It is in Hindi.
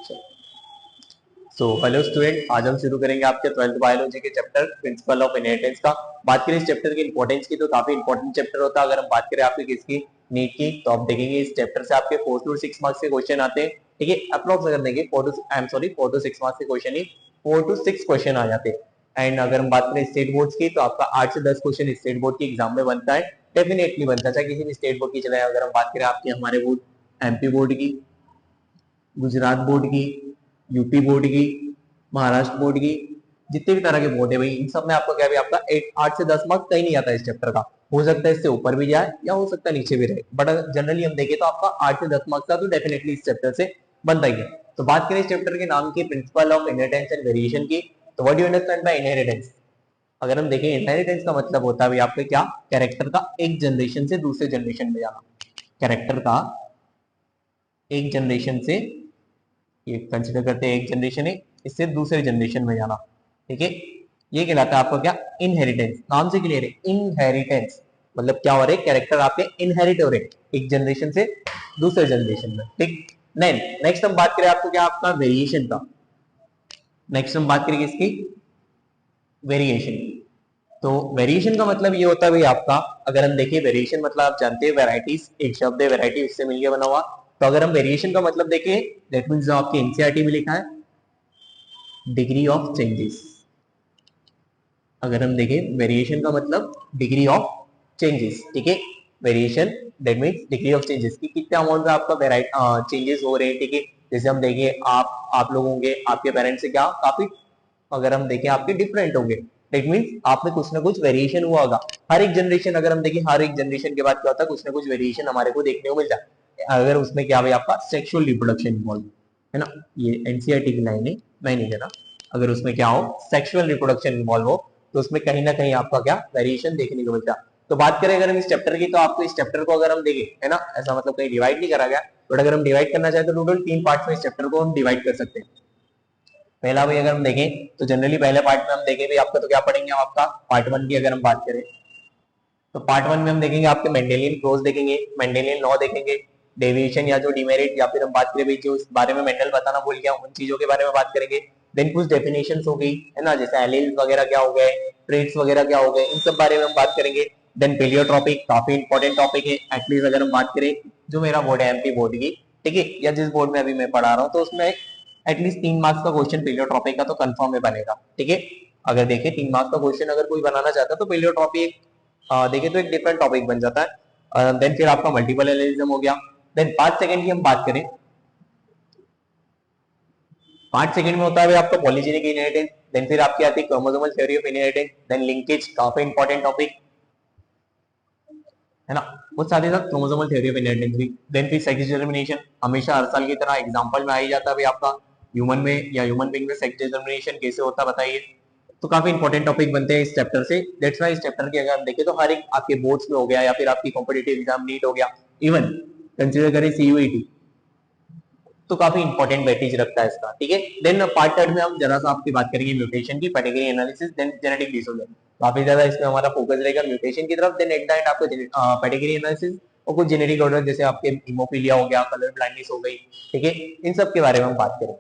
सो हेलो स्टूडेंट, आज हम शुरू करेंगे आपके 12th बायोलॉजी के चैप्टर प्रिंसिपल ऑफ इनहेरिटेंस का। बात करें इस चैप्टर की इंपॉर्टेंस की तो काफी इंपॉर्टेंट चैप्टर होता है। अगर हम बात करें आपके किसकी नीट की, तो आप देखेंगे इस चैप्टर से आपके 4 to 6 मार्क्स के क्वेश्चन आते हैं। ठीक है, अप्रोक्स अगर देंगे 4 to 6 मार्क्स के क्वेश्चन ही 4 to 6 क्वेश्चन आ जाते हैं। एंड अगर हम बात करें स्टेट बोर्ड की, तो आपका 8 से 10 क्वेश्चन स्टेट बोर्ड की एग्जाम में बनता है, डेफिनेटली बनता है, चाहे किसी भी स्टेट बोर्ड की चले। अगर हम बात करें आपके हमारे बोर्ड एमपी बोर्ड की, गुजरात बोर्ड की, यूपी बोर्ड की, महाराष्ट्र बोर्ड की, जितने भी तरह के बोर्ड है भाई, इन सब में आपका क्या भी आपका 8 से 10 मार्क्स कहीं नहीं आता इस चैप्टर का। हो सकता है इससे ऊपर भी जाए या हो सकता है नीचे भी रहे, बट जनरली हम देखें तो आपका 8 से 10 मार्क्स का तो डेफिनेटली इस चैप्टर से बनता ही है। तो बात करें इस चैप्टर के नाम की, principle of inheritance and variation की, तो what do you understand by inheritance? अगर हम देखें इनहेरिटेंस का मतलब होता है भाई आपके क्या, कैरेक्टर का एक जनरेशन से दूसरे जनरेशन में जाना। कैरेक्टर का एक जनरेशन से, ये कंसिडर करते हैं एक जनरेशन है, इससे दूसरे जनरेशन में जाना। ठीक है, ये कहलाता है आपका क्या, इनहेरिटेंस। नाम से क्लियर है, इनहेरिटेंस मतलब क्या हो रहा है, कैरेक्टर आपके इनहेरिट हो रहे एक जनरेशन से दूसरे जनरेशन में। ठीक, नेक्स्ट हम बात करें आपको क्या, आपका वेरिएशन का। नेक्स्ट हम बात करेंगे इसकी वेरिएशन। तो वेरिएशन का मतलब ये होता है भाई आपका, अगर हम देखिए वेरिएशन मतलब आप जानते हैं वेराइटीज, एक शब्द है वेराइटी, उससे मिलकर बना हुआ। तो अगर हम वेरिएशन का मतलब देखें, दैट मींस जो आपके एनसीईआरटी में लिखा है, डिग्री ऑफ चेंजेस। अगर हम देखें वेरिएशन का मतलब डिग्री ऑफ चेंजेस। ठीक है, variation that means degree of changes की कितने अमाउंट में आपका चेंजेस हो रहे हैं। ठीक है, जैसे हम देखें आप लोग होंगे, आपके पेरेंट्स से क्या काफी, अगर हम देखें आपके डिफरेंट होंगे, दैट मींस आप में कुछ ना कुछ वेरिएशन हुआ होगा। हर एक जनरेशन, अगर हम देखें हर एक जनरेशन के बाद क्या होता है, कुछ ना कुछ वेरिएशन हमारे को देखने को मिलता है। अगर उसमें क्या भाई आपका सेक्सुअल रिप्रोडक्शन इन्वॉल्व है ना, ये एनसीईआरटी की लाइन है, मैं नहीं देना। अगर उसमें क्या हो, सेक्सुअल रिप्रोडक्शन इन्वॉल्व हो, तो उसमें कहीं ना कहीं आपका क्या वेरिएशन देखने को मिलता है। तो बात करें अगर हम इस चैप्टर की, तो आपको इस चैप्टर को अगर हम देखें, है ना, ऐसा मतलब कहीं डिवाइड नहीं करा गया, बट अगर हम डिवाइड करना चाहे तो टोटल 3 पार्ट्स में इस चैप्टर को हम डिवाइड कर सकते हैं। पहला भाई अगर हम देखें तो जनरली पहले पार्ट में हम देखें भाई आपका तो क्या पढ़ेंगे हम, आपका पार्ट 1 की अगर हम बात करें, तो पार्ट 1 में हम देखेंगे आपके मेंडेलियन क्लोज देखेंगे, मेंडेलियन लॉ देखेंगे, डेविएशन या जो डिमेरिट, या फिर हम बात करें भाई जो इस बारे में मेंडल बताना भूल गया, उन चीजों के बारे में बात करेंगे। देन कुछ डेफिनेशंस हो गई, है ना, जैसे एलील्स वगैरह क्या हो गए, ट्रेट्स वगैरह क्या हो गए, इन सब बारे में हम बात करेंगे। देन पेलियोट्रॉपिक काफी इंपॉर्टेंट टॉपिक है, एटलीस्ट अगर हम बात करें जो मेरा बोर्ड है एमपी बोर्ड की, ठीक है, या जिस बोर्ड में अभी मैं पढ़ा रहा हूँ, तो उसमें एटलीस्ट 3 मार्क्स का क्वेश्चन पेलियोट्रॉपिक का तो कंफर्म में बनेगा। ठीक है, अगर देखें 3 मार्क्स का क्वेश्चन अगर कोई बनाना चाहता है तो पेलियोट्रॉपी एक देखें तो एक डिफरेंट टॉपिक बन जाता है। देन फिर आपका मल्टीपल एनालिज्म हो गया। देन पार्ट सेकंड की हम बात करें, पार्ट सेकंड में होता है आपका पॉलीजेनिक इनहेरिटेंस। देन फिर आपकी आती है chromosomal theory of inheritance, then linkage, काफी इंपॉर्टेंट टॉपिक है ना, वो साथ ही साथ क्रोमोसोमल थ्योरी ऑफ इनहेरिटेंस भी। देन फिर सेक्स डिटरमिनेशन, हमेशा हर साल की तरह एग्जांपल में आ ही जाता है भाई आपका, ह्यूमन में या ह्यूमन बीइंग में सेक्स डिटरमिनेशन कैसे होता है बताइए। तो काफी इंपॉर्टेंट टॉपिक बनते हैं इस चैप्टर से। दैट्स व्हाई इस चैप्टर की अगर हम देखें तो हर एक आपके बोर्ड्स में हो गया, या फिर आपकी कॉम्पिटिटिव एग्जाम नीट हो गया, इवन कंसीडर करें सीयूईटी, तो काफी इंपॉर्टेंट वेटेज रखता है इसका। ठीक है, देन पार्ट थर्ड में हम जरा सा आपकी बात करेंगे म्यूटेशन की, pedigree analysis, then genetic disorder. काफी ज्यादा इसमें हमारा फोकस रहेगा म्यूटेशन की तरफ, देन एट द एंड आपको पेडिग्री एनालिसिस और कुछ जेनेटिक ऑर्डर जैसे आपके हीमोफीलिया हो गया, कलर ब्लाइंडनेस हो गई। ठीक है, इन सब के बारे में हम बात करें।